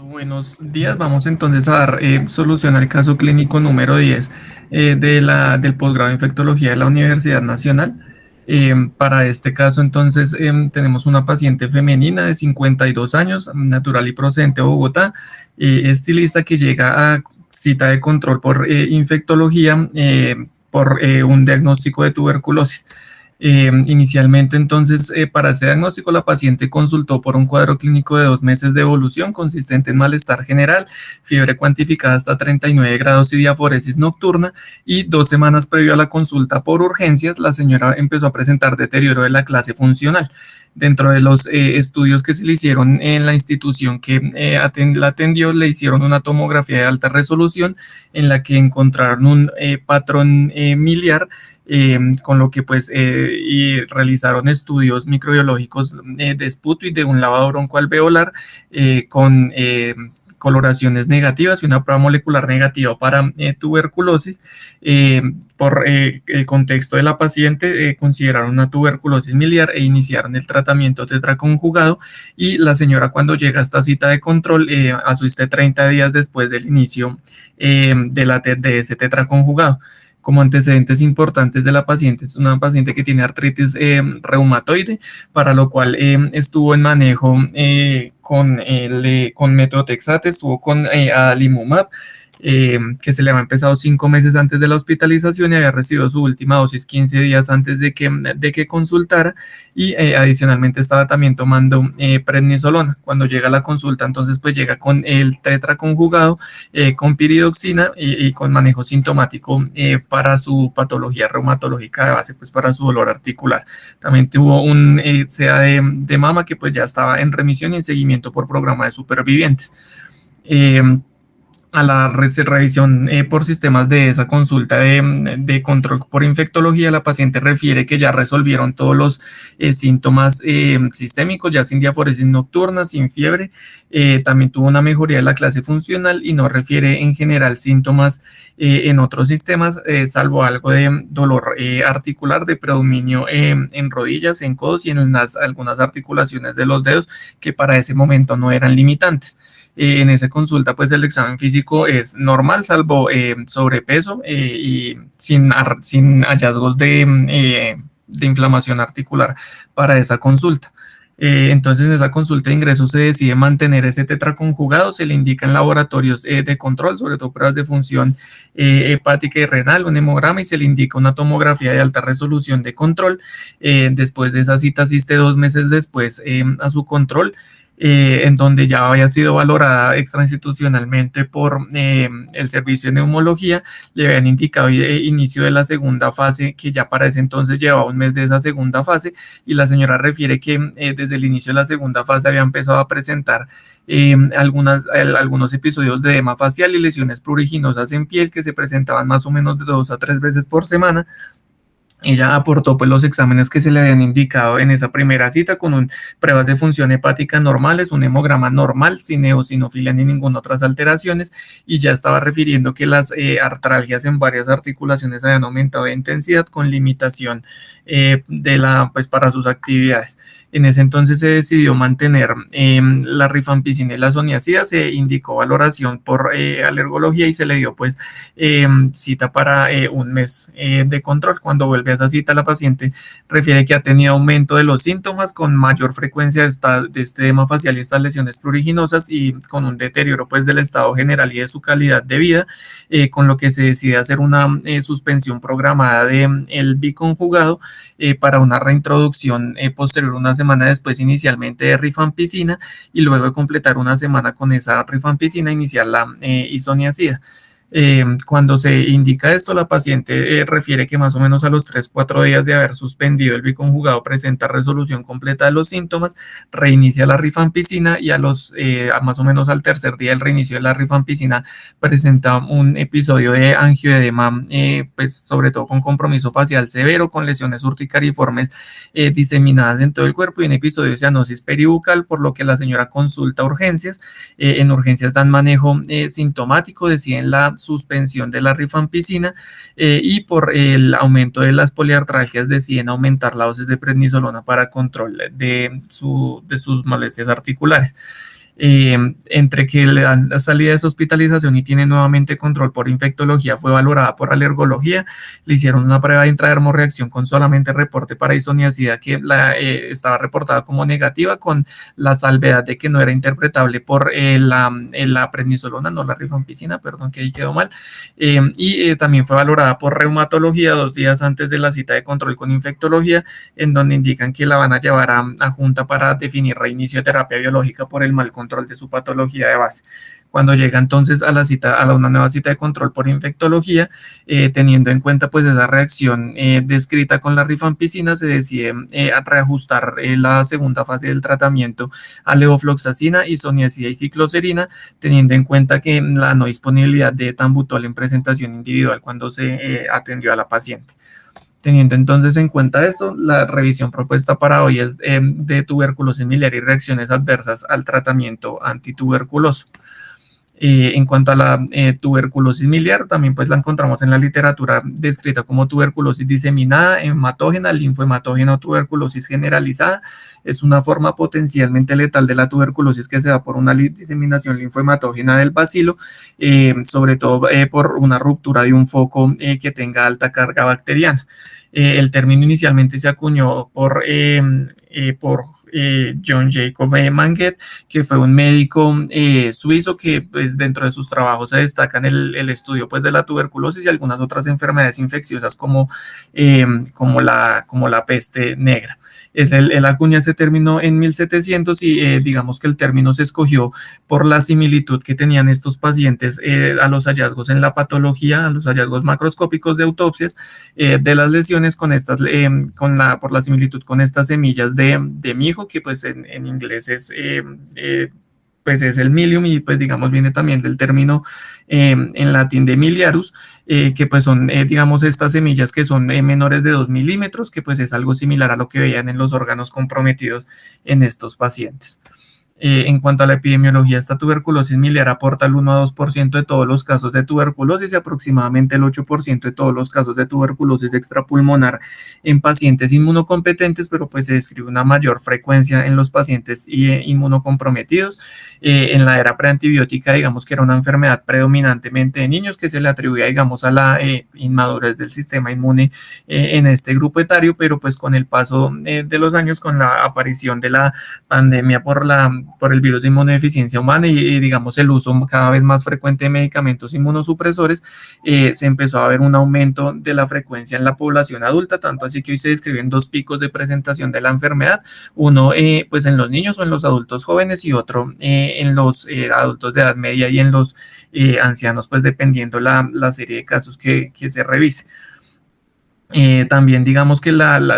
Buenos días, vamos entonces a dar solución al caso clínico número 10 del posgrado de infectología de la Universidad Nacional. Para este caso entonces tenemos una paciente femenina de 52 años, natural y procedente de Bogotá, estilista que llega a cita de control por infectología por un diagnóstico de tuberculosis. Inicialmente, entonces, para este diagnóstico, la paciente consultó por un cuadro clínico de 2 meses de evolución consistente en malestar general, fiebre cuantificada hasta 39 grados y diaforesis nocturna, y 2 semanas previo a la consulta por urgencias, la señora empezó a presentar deterioro de la clase funcional. Dentro de los estudios que se le hicieron en la institución que la atendió, le hicieron una tomografía de alta resolución en la que encontraron un patrón miliar, con lo que pues y realizaron estudios microbiológicos de esputo y de un lavado broncoalveolar con coloraciones negativas y una prueba molecular negativa para tuberculosis. Por el contexto de la paciente, consideraron una tuberculosis miliar e iniciaron el tratamiento tetraconjugado, y la señora, cuando llega a esta cita de control, asiste 30 días después del inicio de ese tetraconjugado. Como antecedentes importantes de la paciente, es una paciente que tiene artritis reumatoide, para lo cual estuvo en manejo con metotrexate, estuvo con adalimumab, que se le había empezado 5 meses antes de la hospitalización y había recibido su última dosis 15 días antes de que consultara, y adicionalmente estaba también tomando prednisolona. Cuando llega a la consulta, entonces pues llega con el tetraconjugado, con piridoxina y con manejo sintomático para su patología reumatológica de base, pues para su dolor articular. También tuvo un CA de mama que pues ya estaba en remisión y en seguimiento por programa de supervivientes. Eh, a la revisión por sistemas de esa consulta de control por infectología, la paciente refiere que ya resolvieron todos los síntomas sistémicos, ya sin diaforesis nocturna, sin fiebre. También tuvo una mejoría de la clase funcional y no refiere en general síntomas en otros sistemas, salvo algo de dolor articular, de predominio en rodillas, en codos y en algunas articulaciones de los dedos, que para ese momento no eran limitantes. En esa consulta, pues el examen físico es normal, salvo sobrepeso y sin hallazgos de inflamación articular para esa consulta. Entonces, en esa consulta de ingreso se decide mantener ese tetraconjugado, se le indican laboratorios de control, sobre todo pruebas de función hepática y renal, un hemograma, y se le indica una tomografía de alta resolución de control. Después de esa cita asiste 2 meses después a su control, en donde ya había sido valorada extrainstitucionalmente por el servicio de neumología. Le habían indicado inicio de la segunda fase, que ya para ese entonces llevaba un mes de esa segunda fase, y la señora refiere que desde el inicio de la segunda fase había empezado a presentar algunos episodios de edema facial y lesiones pruriginosas en piel que se presentaban más o menos de 2 a 3 veces por semana. Ella aportó pues los exámenes que se le habían indicado en esa primera cita, con pruebas de función hepática normales, un hemograma normal, sin eosinofilia ni ninguna otras alteraciones, y ya estaba refiriendo que las artralgias en varias articulaciones habían aumentado de intensidad con limitación pues para sus actividades. En ese entonces se decidió mantener la rifampicina y la soniazida, se indicó valoración por alergología y se le dio pues cita para un mes de control. Cuando vuelve a esa cita, la paciente refiere que ha tenido aumento de los síntomas con mayor frecuencia de este edema facial y estas lesiones pruriginosas, y con un deterioro pues del estado general y de su calidad de vida, con lo que se decide hacer una suspensión programada del biconjugado para una reintroducción posterior una semana después, inicialmente de rifampicina, y luego de completar una semana con esa rifampicina, iniciar la isoniazida. Cuando se indica esto, la paciente refiere que más o menos a los 3 o 4 días de haber suspendido el biconjugado presenta resolución completa de los síntomas, reinicia la rifampicina, y más o menos al tercer día del reinicio de la rifampicina presenta un episodio de angioedema, pues sobre todo con compromiso facial severo, con lesiones urticariformes diseminadas en todo el cuerpo, y un episodio de cianosis peribucal, por lo que la señora consulta urgencias. En urgencias dan manejo sintomático, deciden la suspensión de la rifampicina, y por el aumento de las poliartralgias deciden aumentar la dosis de prednisolona para control de sus molestias articulares. Entre que le dan la salida de su hospitalización y tiene nuevamente control por infectología, fue valorada por alergología, le hicieron una prueba de intradermorreacción con solamente reporte para isoniazida que estaba reportada como negativa, con la salvedad de que no era interpretable por la prednisolona, no la rifampicina, perdón que ahí quedó mal, y también fue valorada por reumatología 2 días antes de la cita de control con infectología, en donde indican que la van a llevar a junta para definir reinicio de terapia biológica por el mal control de su patología de base. Cuando llega entonces a la cita, a una nueva cita de control por infectología, teniendo en cuenta pues esa reacción descrita con la rifampicina, se decide a reajustar la segunda fase del tratamiento a levofloxacina, isoniazida y cicloserina, teniendo en cuenta que la no disponibilidad de etambutol en presentación individual cuando se atendió a la paciente. Teniendo entonces en cuenta esto, la revisión propuesta para hoy es de tuberculosis miliar y reacciones adversas al tratamiento antituberculoso. En cuanto a la tuberculosis miliar, también pues la encontramos en la literatura descrita como tuberculosis diseminada, hematógena, linfohematógena o tuberculosis generalizada. Es una forma potencialmente letal de la tuberculosis que se da por una diseminación linfohematógena del bacilo, sobre todo por una ruptura de un foco que tenga alta carga bacteriana. El término inicialmente se acuñó por John Jacob Manget, que fue un médico suizo que pues, dentro de sus trabajos se destacan el estudio pues, de la tuberculosis y algunas otras enfermedades infecciosas como la peste negra. Él acuña ese término en 1700 y digamos que el término se escogió por la similitud que tenían estos pacientes a los hallazgos en la patología, a los hallazgos macroscópicos de autopsias de las lesiones por la similitud con estas semillas de mijo, que pues en inglés pues es el milium y pues digamos viene también del término en latín de miliarus, que pues son digamos estas semillas que son menores de 2 milímetros, que pues es algo similar a lo que veían en los órganos comprometidos en estos pacientes. En cuanto a la epidemiología, esta tuberculosis miliar aporta el 1 a 2% de todos los casos de tuberculosis y aproximadamente el 8% de todos los casos de tuberculosis extrapulmonar en pacientes inmunocompetentes, pero pues se describe una mayor frecuencia en los pacientes inmunocomprometidos. En la era preantibiótica, digamos que era una enfermedad predominantemente de niños que se le atribuía, digamos, a la inmadurez del sistema inmune en este grupo etario, pero pues con el paso de los años, con la aparición de la pandemia por el virus de inmunodeficiencia humana y digamos el uso cada vez más frecuente de medicamentos inmunosupresores, se empezó a ver un aumento de la frecuencia en la población adulta, tanto así que hoy se describen 2 picos de presentación de la enfermedad, uno pues en los niños o en los adultos jóvenes y otro en los adultos de edad media y en los ancianos, pues dependiendo la serie de casos que se revise. También digamos que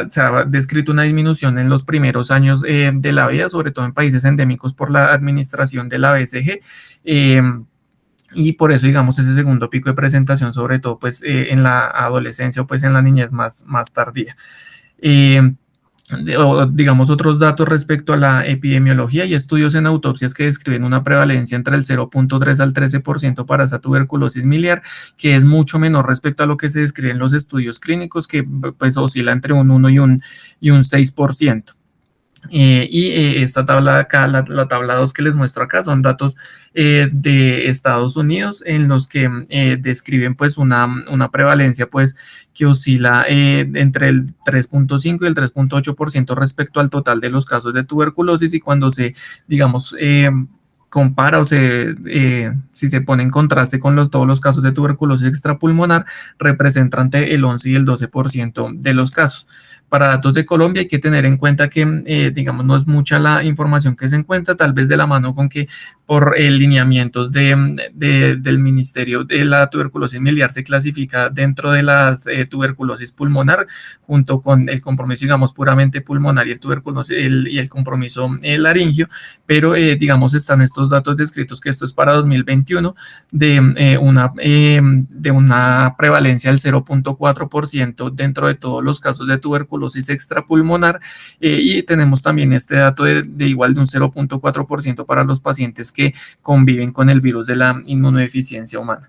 se ha descrito una disminución en los primeros años de la vida, sobre todo en países endémicos por la administración de la BCG, y por eso digamos ese segundo pico de presentación, sobre todo pues en la adolescencia o pues en la niñez más tardía. Digamos otros datos respecto a la epidemiología y estudios en autopsias que describen una prevalencia entre el 0.3 al 13% para esa tuberculosis miliar, que es mucho menor respecto a lo que se describe en los estudios clínicos, que pues oscila entre un 1 y un 6%. Esta tabla de acá, la tabla 2 que les muestro acá, son datos de Estados Unidos en los que describen pues una prevalencia pues que oscila entre el 3.5 y el 3.8% respecto al total de los casos de tuberculosis, y cuando se, digamos, compara o si se pone en contraste con todos los casos de tuberculosis extrapulmonar, representa entre el 11 y el 12% de los casos. Para datos de Colombia hay que tener en cuenta que, digamos, no es mucha la información que se encuentra, tal vez de la mano con que por lineamientos del Ministerio de la Tuberculosis Miliar se clasifica dentro de la tuberculosis pulmonar, junto con el compromiso, digamos, puramente pulmonar y el compromiso laringio, pero, digamos, están estos datos descritos, que esto es para 2021, de una prevalencia del 0.4% dentro de todos los casos de tuberculosis extrapulmonar, y tenemos también este dato de igual de un 0.4% para los pacientes que conviven con el virus de la inmunodeficiencia humana.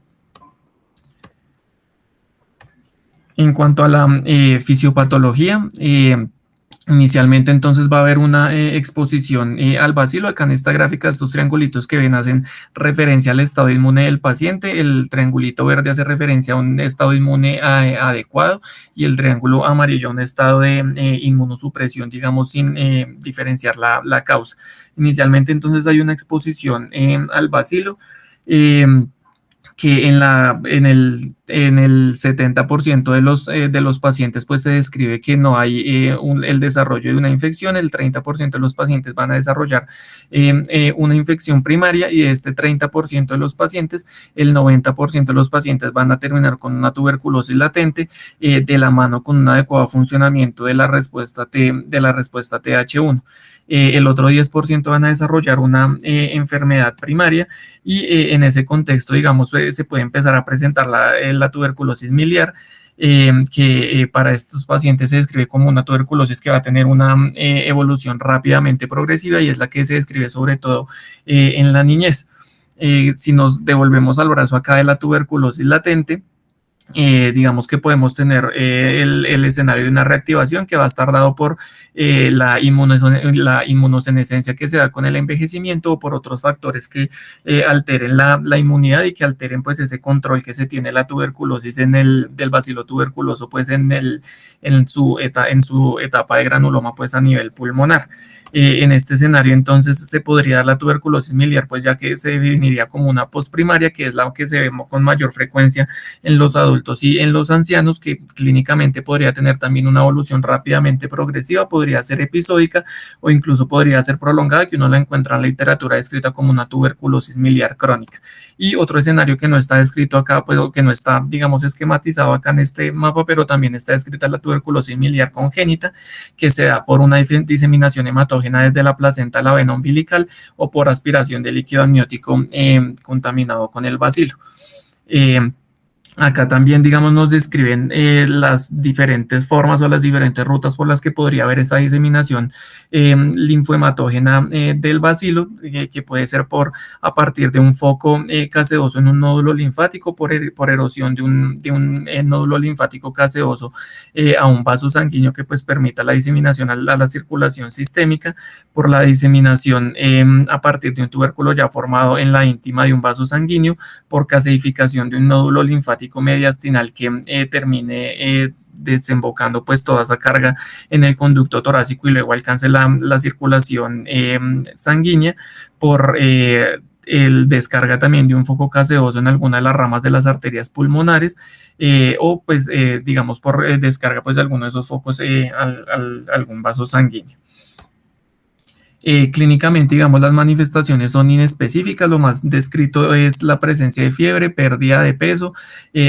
En cuanto a la fisiopatología, Inicialmente entonces va a haber una exposición al bacilo. Acá en esta gráfica estos triangulitos que ven hacen referencia al estado inmune del paciente. El triangulito verde hace referencia a un estado inmune adecuado y el triángulo amarillo a un estado de inmunosupresión, digamos, sin diferenciar la causa. Inicialmente entonces hay una exposición al bacilo. eh, que en el 70% de los pacientes pues se describe que no hay el desarrollo de una infección. El 30% de los pacientes van a desarrollar una infección primaria, y de este 30% de los pacientes, el 90% de los pacientes van a terminar con una tuberculosis latente de la mano con un adecuado funcionamiento de la respuesta TH1. El otro 10% van a desarrollar una enfermedad primaria, y en ese contexto, digamos, se puede empezar a presentar la tuberculosis miliar, que para estos pacientes se describe como una tuberculosis que va a tener una evolución rápidamente progresiva, y es la que se describe sobre todo en la niñez. Si nos devolvemos al brazo acá de la tuberculosis latente, digamos que podemos tener el escenario de una reactivación que va a estar dado por la inmunosenescencia que se da con el envejecimiento, o por otros factores que alteren la inmunidad y que alteren pues ese control que se tiene la tuberculosis del bacilo tuberculoso pues en su etapa de granuloma pues a nivel pulmonar. En este escenario entonces se podría dar la tuberculosis miliar, pues ya que se definiría como una postprimaria, que es la que se ve con mayor frecuencia en los adultos y en los ancianos, que clínicamente podría tener también una evolución rápidamente progresiva, podría ser episódica o incluso podría ser prolongada, que uno la encuentra en la literatura descrita como una tuberculosis miliar crónica. Y otro escenario que no está descrito acá, pues que no está, digamos, esquematizado acá en este mapa, pero también está descrita la tuberculosis miliar congénita, que se da por una diseminación hematógena desde la placenta a la vena umbilical, o por aspiración de líquido amniótico contaminado con el bacilo. Acá también, digamos, nos describen las diferentes formas o las diferentes rutas por las que podría haber esa diseminación linfohematógena del bacilo, que puede ser a partir de un foco caseoso en un nódulo linfático, por erosión de un nódulo linfático caseoso a un vaso sanguíneo que pues permita la diseminación a la circulación sistémica, por la diseminación a partir de un tubérculo ya formado en la íntima de un vaso sanguíneo, por caseificación de un nódulo linfático mediastinal que termine desembocando pues toda esa carga en el conducto torácico y luego alcance la circulación sanguínea, por el descarga también de un foco caseoso en alguna de las ramas de las arterias pulmonares, o pues digamos por descarga pues de alguno de esos focos algún vaso sanguíneo. Clínicamente, digamos, las manifestaciones son inespecíficas. Lo más descrito es la presencia de fiebre, pérdida de peso,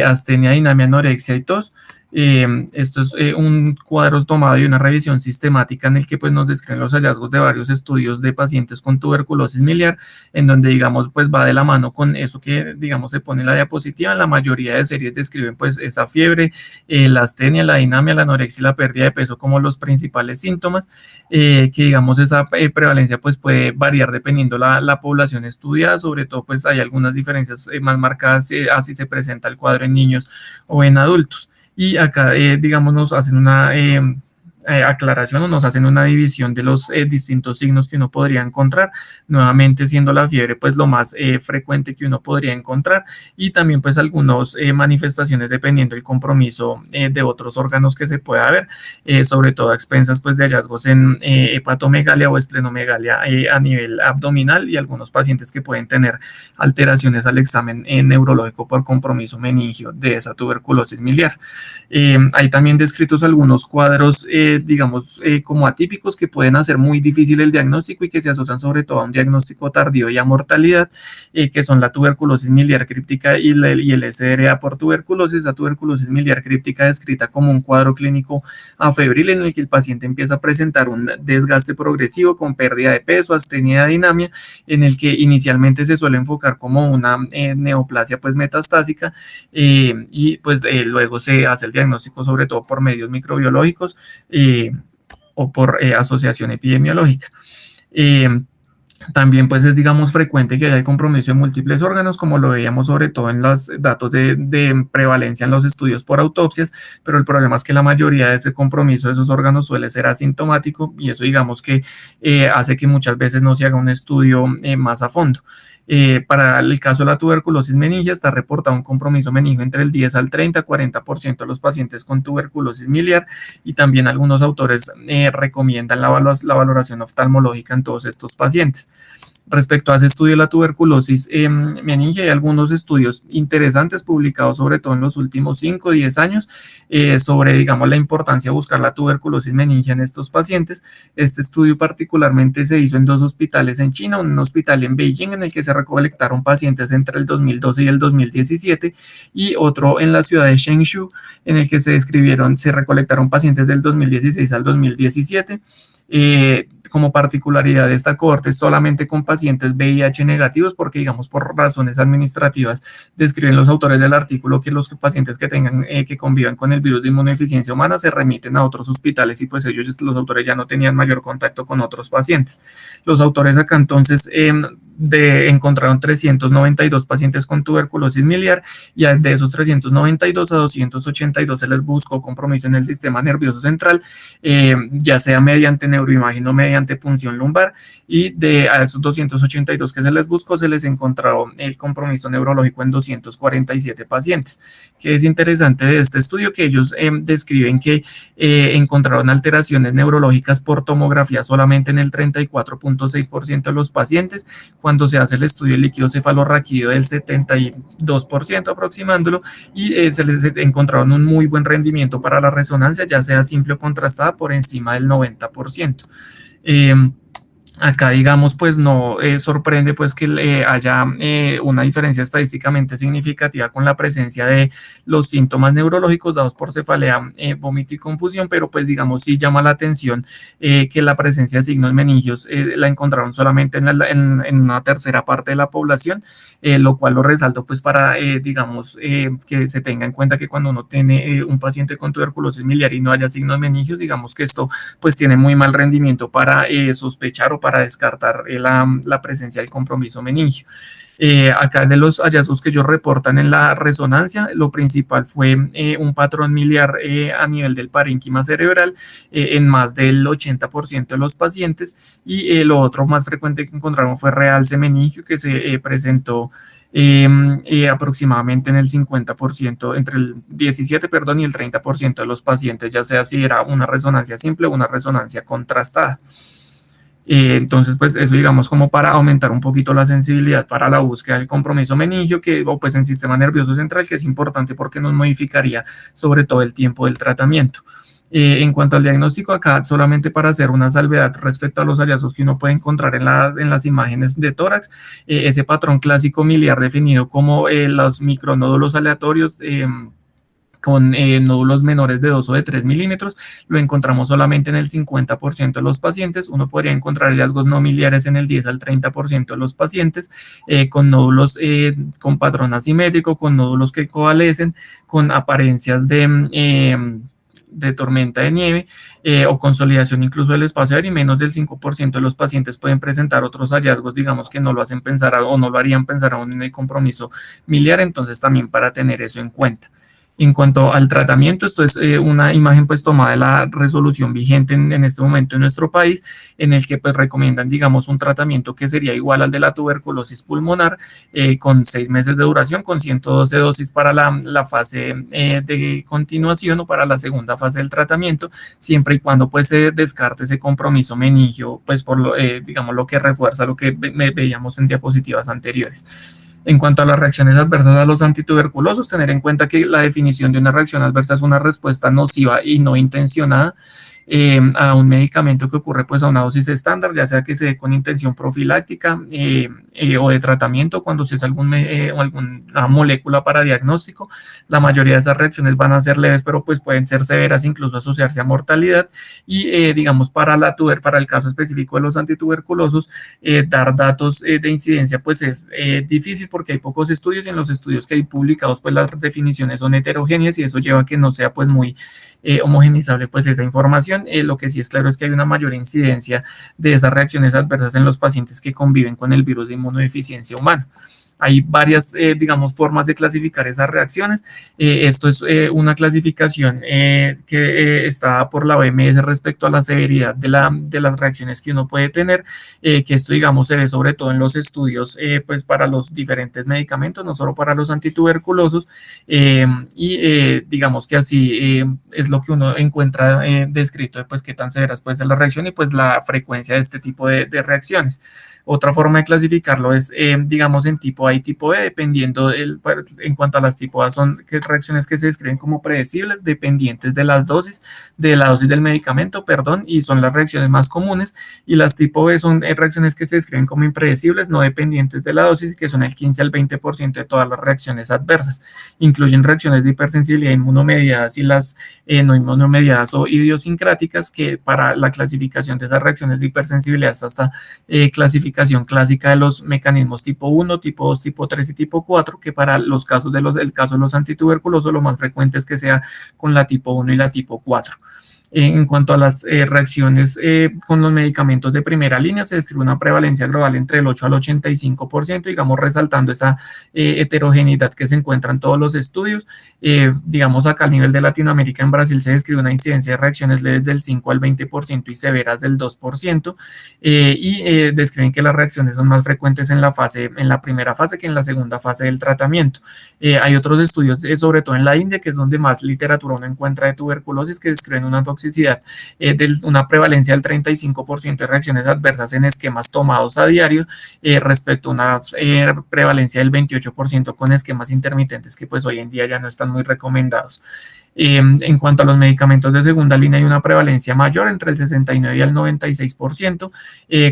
astenia, dinamia, anorexia y tos. Esto es un cuadro tomado y una revisión sistemática en el que pues, nos describen los hallazgos de varios estudios de pacientes con tuberculosis miliar, en donde, digamos, pues va de la mano con eso que, digamos, se pone en la diapositiva. En la mayoría de series describen pues esa fiebre, la astenia, la dinamia, la anorexia y la pérdida de peso como los principales síntomas, que digamos esa prevalencia pues puede variar dependiendo la población estudiada. Sobre todo pues hay algunas diferencias más marcadas así se presenta el cuadro en niños o en adultos. Y acá, digamos, nos hacen una aclaración, o nos hacen una división de los distintos signos que uno podría encontrar, nuevamente siendo la fiebre pues lo más frecuente que uno podría encontrar, y también pues algunas manifestaciones dependiendo del compromiso de otros órganos que se pueda ver, sobre todo a expensas pues de hallazgos en hepatomegalia o esplenomegalia a nivel abdominal, y algunos pacientes que pueden tener alteraciones al examen neurológico por compromiso meningio de esa tuberculosis miliar. Hay también descritos algunos cuadros digamos, como atípicos, que pueden hacer muy difícil el diagnóstico y que se asocian sobre todo a un diagnóstico tardío y a mortalidad, que son la tuberculosis miliar críptica y el SRA por tuberculosis. La tuberculosis miliar críptica descrita como un cuadro clínico afebril en el que el paciente empieza a presentar un desgaste progresivo con pérdida de peso, astenia, dinamia, en el que inicialmente se suele enfocar como una neoplasia pues metastásica, y pues luego se hace el diagnóstico sobre todo por medios microbiológicos o por asociación epidemiológica. También pues es, digamos, frecuente que haya el compromiso de múltiples órganos, como lo veíamos sobre todo en los datos de prevalencia en los estudios por autopsias, pero el problema es que la mayoría de ese compromiso de esos órganos suele ser asintomático y eso digamos que hace que muchas veces no se haga un estudio más a fondo. Para el caso de la tuberculosis meningia está reportado un compromiso meningio entre el 10 al 30, 40% de los pacientes con tuberculosis miliar y también algunos autores recomiendan la valoración oftalmológica en todos estos pacientes. Respecto a ese estudio de la tuberculosis meningia, hay algunos estudios interesantes publicados sobre todo en los últimos 5 o 10 años sobre, digamos, la importancia de buscar la tuberculosis meningia en estos pacientes. Este estudio particularmente se hizo en 2 hospitales en China, un hospital en Beijing en el que se recolectaron pacientes entre el 2012 y el 2017 y otro en la ciudad de Chengdu en el que se recolectaron pacientes del 2016 al 2017. Como particularidad de esta cohorte solamente con pacientes VIH negativos, porque digamos por razones administrativas describen los autores del artículo que los pacientes que tengan que convivan con el virus de inmunodeficiencia humana se remiten a otros hospitales y pues ellos, los autores ya no tenían mayor contacto con otros pacientes. Los autores acá entonces encontraron 392 pacientes con tuberculosis miliar y de esos 392 a 282 se les buscó compromiso en el sistema nervioso central, ya sea mediante neuroimagen o mediante punción lumbar, y a esos 282 que se les buscó se les encontró el compromiso neurológico en 247 pacientes. Que es interesante de este estudio que ellos describen que encontraron alteraciones neurológicas por tomografía solamente en el 34.6% de los pacientes, cuando se hace el estudio líquido cefalorraquídeo del 72% aproximándolo, y se les encontraron un muy buen rendimiento para la resonancia, ya sea simple o contrastada, por encima del 90%. Acá, digamos, pues no sorprende pues que haya una diferencia estadísticamente significativa con la presencia de los síntomas neurológicos dados por cefalea, vómito y confusión, pero pues digamos sí llama la atención que la presencia de signos meningios la encontraron solamente en una tercera parte de la población, lo cual lo resalto pues para, digamos, que se tenga en cuenta que cuando uno tiene un paciente con tuberculosis miliar y no haya signos meningios, digamos que esto pues tiene muy mal rendimiento para sospechar o para descartar la presencia del compromiso meningio. Acá de los hallazgos que ellos reportan en la resonancia, lo principal fue un patrón miliar a nivel del parénquima cerebral en más del 80% de los pacientes, y lo otro más frecuente que encontraron fue realce meningio que se presentó aproximadamente en el 50%, entre el 17, perdón, y el 30% de los pacientes, ya sea si era una resonancia simple o una resonancia contrastada. Entonces, pues eso digamos como para aumentar un poquito la sensibilidad para la búsqueda del compromiso meningio, o pues en sistema nervioso central, que es importante porque nos modificaría sobre todo el tiempo del tratamiento. En cuanto al diagnóstico, acá solamente para hacer una salvedad respecto a los hallazgos que uno puede encontrar en las imágenes de tórax, ese patrón clásico miliar definido como los micronódulos aleatorios, con nódulos menores de 2 o de 3 milímetros, lo encontramos solamente en el 50% de los pacientes. Uno podría encontrar hallazgos no miliares en el 10 al 30% de los pacientes, con nódulos con patrón asimétrico, con nódulos que coalescen, con apariencias de tormenta de nieve o consolidación incluso del espacio aéreo, y menos del 5% de los pacientes pueden presentar otros hallazgos, digamos, que no lo hacen pensar o no lo harían pensar aún en el compromiso miliar. Entonces también para tener eso en cuenta. En cuanto al tratamiento, esto es una imagen pues tomada de la resolución vigente en este momento en nuestro país, en el que pues recomiendan, digamos, un tratamiento que sería igual al de la tuberculosis pulmonar, con 6 meses de duración, con 112 dosis para la fase de continuación o para la segunda fase del tratamiento, siempre y cuando pues se descarte ese compromiso meningio, pues por digamos, lo que refuerza lo que veíamos en diapositivas anteriores. En cuanto a las reacciones adversas a los antituberculosos, tener en cuenta que la definición de una reacción adversa es una respuesta nociva y no intencionada a un medicamento que ocurre pues a una dosis estándar, ya sea que se dé con intención profiláctica o de tratamiento cuando se usa alguna molécula para diagnóstico. La mayoría de esas reacciones van a ser leves, pero pues pueden ser severas, incluso asociarse a mortalidad. Y digamos para el caso específico de los antituberculosos, dar datos de incidencia pues es difícil porque hay pocos estudios, y en los estudios que hay publicados pues las definiciones son heterogéneas y eso lleva a que no sea pues muy homogenizable pues esa información. reacción. Lo que sí es claro es que hay una mayor incidencia de esas reacciones adversas en los pacientes que conviven con el virus de inmunodeficiencia humana. Hay varias, digamos, formas de clasificar esas reacciones. Esto es una clasificación que está por la OMS respecto a la severidad de las reacciones que uno puede tener, que esto, digamos, se ve sobre todo en los estudios pues para los diferentes medicamentos, no solo para los antituberculosos, digamos que así es lo que uno encuentra descrito de pues qué tan severas puede ser la reacción y pues la frecuencia de este tipo de reacciones. Otra forma de clasificarlo es, digamos, en tipo A y tipo B, dependiendo en cuanto a las tipo A, son reacciones que se describen como predecibles, dependientes de la dosis del medicamento, perdón, y son las reacciones más comunes. Y las tipo B son reacciones que se describen como impredecibles, no dependientes de la dosis, que son el 15 al 20% de todas las reacciones adversas. Incluyen reacciones de hipersensibilidad inmunomediadas y las no inmunomediadas o idiosincráticas, que para la clasificación de esas reacciones de hipersensibilidad está hasta clasificación clásica de los mecanismos tipo 1, tipo 2, tipo 3 y tipo 4, que para los casos el caso de los antituberculosos lo más frecuente es que sea con la tipo 1 y la tipo 4. En cuanto a las reacciones con los medicamentos de primera línea, se describe una prevalencia global entre el 8 al 85%, digamos, resaltando esa heterogeneidad que se encuentra en todos los estudios. Digamos, acá a nivel de Latinoamérica, en Brasil se describe una incidencia de reacciones leves del 5 al 20% y severas del 2%, describen que las reacciones son más frecuentes en la primera fase que en la segunda fase del tratamiento. Hay otros estudios, sobre todo en la India, que es donde más literatura uno encuentra de tuberculosis, que describen una toxicidad de una prevalencia del 35% de reacciones adversas en esquemas tomados a diario, respecto a una prevalencia del 28% con esquemas intermitentes, que pues hoy en día ya no están muy recomendados. En cuanto a los medicamentos de segunda línea, hay una prevalencia mayor entre el 69 y el 96%,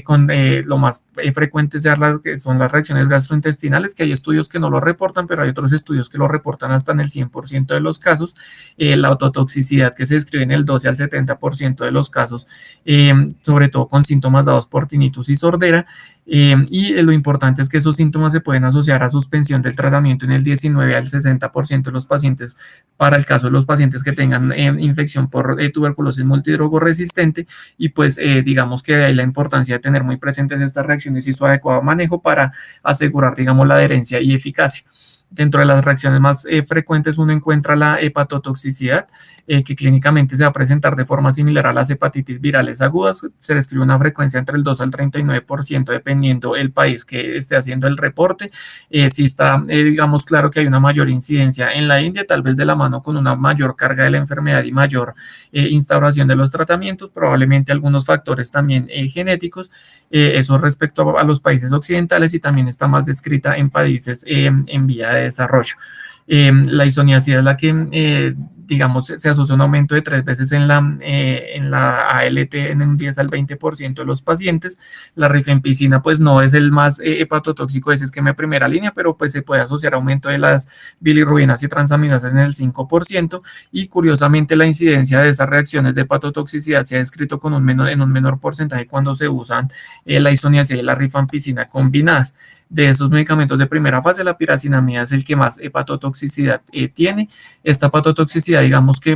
con lo más frecuente que son las reacciones gastrointestinales, que hay estudios que no lo reportan, pero hay otros estudios que lo reportan hasta en el 100% de los casos. La ototoxicidad, que se describe en el 12 al 70% de los casos, sobre todo con síntomas dados por tinnitus y sordera. Lo importante es que esos síntomas se pueden asociar a suspensión del tratamiento en el 19 al 60% de los pacientes, para el caso de los pacientes que tengan infección por tuberculosis multidrogo resistente, y pues digamos que hay la importancia de tener muy presentes estas reacciones y su adecuado manejo para asegurar, digamos, la adherencia y eficacia. Dentro de las reacciones más frecuentes uno encuentra la hepatotoxicidad, que clínicamente se va a presentar de forma similar a las hepatitis virales agudas. Se describe una frecuencia entre el 2 al 39%, dependiendo el país que esté haciendo el reporte. Si está, digamos, claro que hay una mayor incidencia en la India, tal vez de la mano con una mayor carga de la enfermedad y mayor instauración de los tratamientos, probablemente algunos factores también genéticos. Eso respecto a los países occidentales, y también está más descrita en países en vía de desarrollo. La isoniazida es la que, digamos, se asocia a un aumento de 3 veces en la ALT en un 10 al 20% de los pacientes. La rifenpicina, pues no es el más hepatotóxico de ese esquema de primera línea, pero pues se puede asociar a aumento de las bilirrubinas y transaminasas en el 5%, y curiosamente la incidencia de esas reacciones de hepatotoxicidad se ha descrito en un menor porcentaje cuando se usan la isoniazida y la rifampicina combinadas. De esos medicamentos de primera fase, la piracinamida es el que más hepatotoxicidad tiene. Esta hepatotoxicidad, digamos que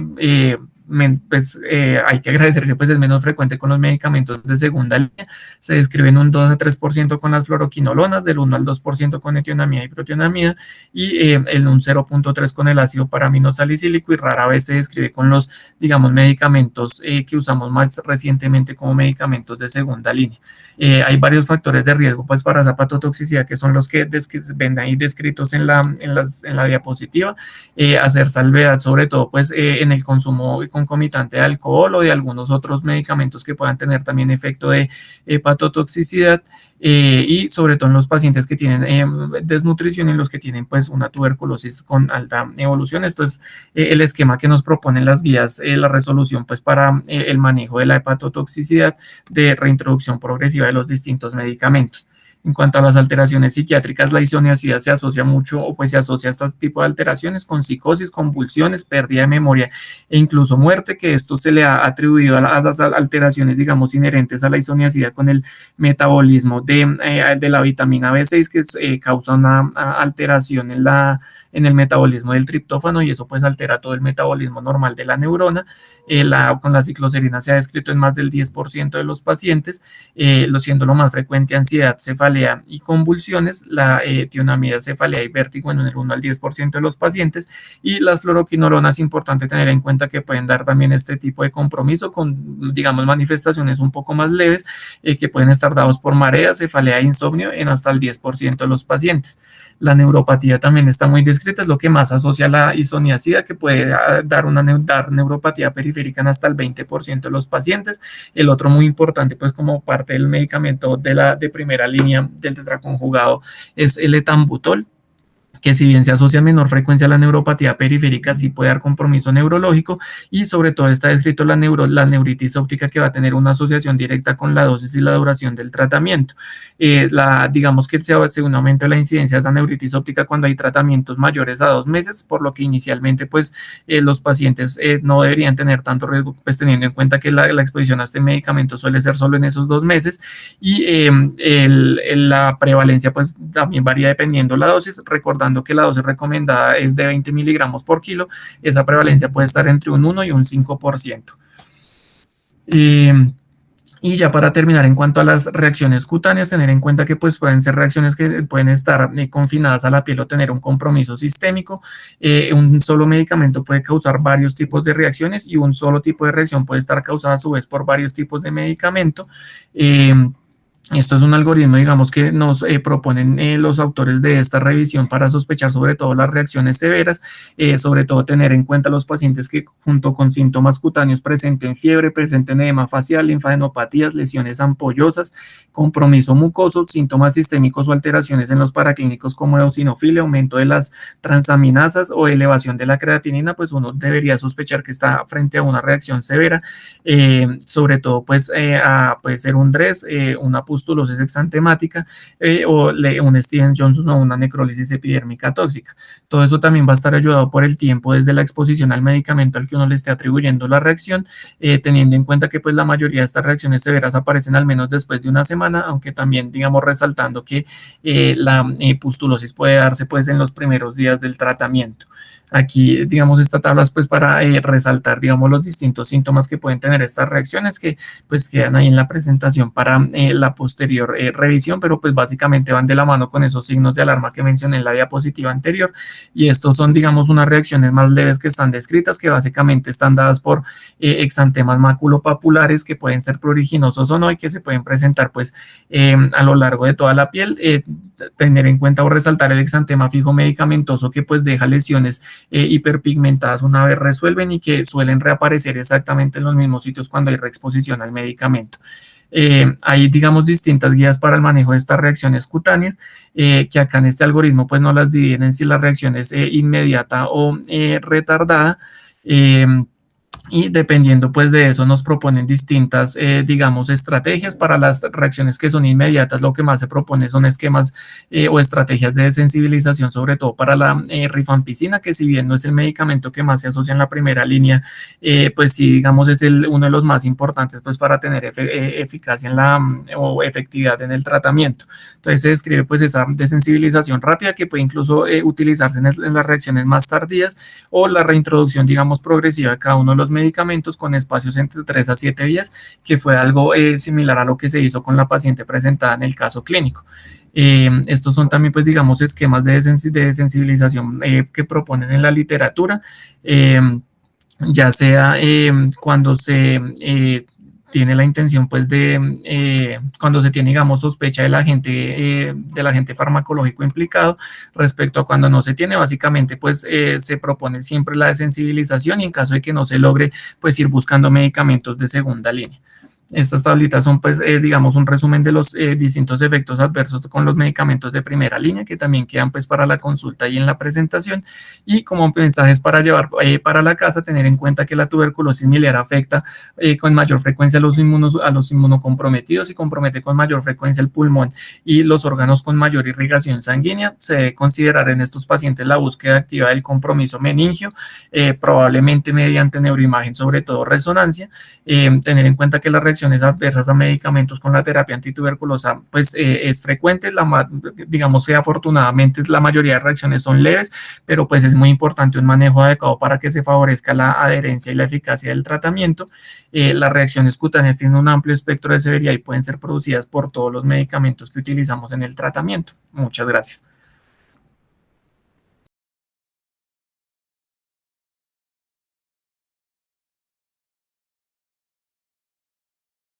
hay que agradecer que pues, es menos frecuente con los medicamentos de segunda línea. Se describe en un 2 a 3% con las fluoroquinolonas, del 1 al 2% con etionamida y protionamida, y en un 0.3% con el ácido paraminosalicílico, y rara vez se describe con los, digamos, medicamentos que usamos más recientemente como medicamentos de segunda línea. Hay varios factores de riesgo pues, para esa hepatotoxicidad, que son los que ven ahí descritos en la diapositiva. Hacer salvedad sobre todo pues, en el consumo concomitante de alcohol o de algunos otros medicamentos que puedan tener también efecto de hepatotoxicidad, y sobre todo en los pacientes que tienen desnutrición y los que tienen pues una tuberculosis con alta evolución. Esto es el esquema que nos proponen las guías, la resolución pues para el manejo de la hepatotoxicidad, de reintroducción progresiva de los distintos medicamentos. En cuanto a las alteraciones psiquiátricas, la isoniazida se asocia mucho, o pues se asocia a estos tipos de alteraciones con psicosis, convulsiones, pérdida de memoria e incluso muerte, que esto se le ha atribuido a las alteraciones, digamos, inherentes a la isoniazida con el metabolismo de la vitamina B6, que causa una alteración en en el metabolismo del triptófano y eso pues altera todo el metabolismo normal de la neurona. Con la cicloserina se ha descrito en más del 10% de los pacientes, siendo lo más frecuente ansiedad, cefalea y convulsiones, la tionamida, cefalea y vértigo en el 1 al 10% de los pacientes, y las fluoroquinolonas, importante tener en cuenta que pueden dar también este tipo de compromiso con, digamos, manifestaciones un poco más leves, que pueden estar dados por marea, cefalea e insomnio en hasta el 10% de los pacientes. La neuropatía también está muy descrita, es lo que más asocia a la isoniazida, que puede dar neuropatía periférica en hasta el 20% de los pacientes. El otro muy importante, pues como parte del medicamento de primera línea del tetraconjugado, es el etambutol, que si bien se asocia a menor frecuencia a la neuropatía periférica, sí puede dar compromiso neurológico, y sobre todo está descrito la neuritis óptica, que va a tener una asociación directa con la dosis y la duración del tratamiento. Digamos que se hace un aumento de la incidencia de esa neuritis óptica cuando hay tratamientos mayores a 2 meses, por lo que inicialmente pues los pacientes no deberían tener tanto riesgo, pues teniendo en cuenta que la exposición a este medicamento suele ser solo en esos 2 meses, y la prevalencia pues también varía dependiendo la dosis, recordando que la dosis recomendada es de 20 miligramos por kilo. Esa prevalencia puede estar entre un 1 y un 5%. Y ya para terminar, en cuanto a las reacciones cutáneas, tener en cuenta que pues pueden ser reacciones que pueden estar confinadas a la piel o tener un compromiso sistémico. Un solo medicamento puede causar varios tipos de reacciones, y un solo tipo de reacción puede estar causada a su vez por varios tipos de medicamento. Esto es un algoritmo, digamos, que nos proponen los autores de esta revisión para sospechar sobre todo las reacciones severas, sobre todo tener en cuenta los pacientes que junto con síntomas cutáneos presenten fiebre, presenten edema facial, linfadenopatías, lesiones ampollosas, compromiso mucoso, síntomas sistémicos o alteraciones en los paraclínicos como eosinofilia, aumento de las transaminasas o elevación de la creatinina, pues uno debería sospechar que está frente a una reacción severa, sobre todo pues puede ser un DRESS, una pustulosis exantemática, o un Stevens-Johnson o una necrólisis epidérmica tóxica. Todo eso también va a estar ayudado por el tiempo desde la exposición al medicamento al que uno le esté atribuyendo la reacción, teniendo en cuenta que pues la mayoría de estas reacciones severas aparecen al menos después de una semana, aunque también digamos resaltando que la pustulosis puede darse pues en los primeros días del tratamiento. Aquí, digamos, esta tabla es pues para resaltar, digamos, los distintos síntomas que pueden tener estas reacciones, que pues quedan ahí en la presentación para la posterior revisión, pero pues básicamente van de la mano con esos signos de alarma que mencioné en la diapositiva anterior, y estos son, digamos, unas reacciones más leves que están descritas, que básicamente están dadas por exantemas maculopapulares que pueden ser pruriginosos o no, y que se pueden presentar pues a lo largo de toda la piel. Tener en cuenta o resaltar el exantema fijo medicamentoso, que pues deja lesiones hiperpigmentadas una vez resuelven, y que suelen reaparecer exactamente en los mismos sitios cuando hay reexposición al medicamento. Hay, digamos, distintas guías para el manejo de estas reacciones cutáneas, que acá en este algoritmo pues no las dividen en si la reacción es inmediata o retardada. Y dependiendo pues de eso nos proponen distintas, digamos, estrategias. Para las reacciones que son inmediatas, lo que más se propone son esquemas o estrategias de desensibilización, sobre todo para la rifampicina, que si bien no es el medicamento que más se asocia en la primera línea, pues sí, digamos, es uno de los más importantes pues para tener eficacia o efectividad en el tratamiento. Entonces se describe pues esa desensibilización rápida, que puede incluso utilizarse en las reacciones más tardías, o la reintroducción, digamos, progresiva de cada uno de los medicamentos con espacios entre 3 a 7 días, que fue algo similar a lo que se hizo con la paciente presentada en el caso clínico. Estos son también, pues, digamos, esquemas de desensibilización que proponen en la literatura, ya sea cuando se tiene la intención pues cuando se tiene, digamos, sospecha del agente farmacológico implicado, respecto a cuando no se tiene. Básicamente pues se propone siempre la desensibilización, y en caso de que no se logre, pues ir buscando medicamentos de segunda línea. Estas tablitas son pues digamos un resumen de los distintos efectos adversos con los medicamentos de primera línea, que también quedan pues para la consulta y en la presentación. Y como mensajes para llevar para la casa, tener en cuenta que la tuberculosis miliar afecta con mayor frecuencia a los inmunocomprometidos, y compromete con mayor frecuencia el pulmón y los órganos con mayor irrigación sanguínea. Se debe considerar en estos pacientes la búsqueda activa del compromiso meningio, probablemente mediante neuroimagen, sobre todo resonancia. Tener en cuenta que la reacción reacciones adversas a medicamentos con la terapia antituberculosa pues es frecuente, digamos que afortunadamente la mayoría de reacciones son leves, pero pues es muy importante un manejo adecuado para que se favorezca la adherencia y la eficacia del tratamiento. Las reacciones cutáneas tienen un amplio espectro de severidad y pueden ser producidas por todos los medicamentos que utilizamos en el tratamiento. Muchas gracias.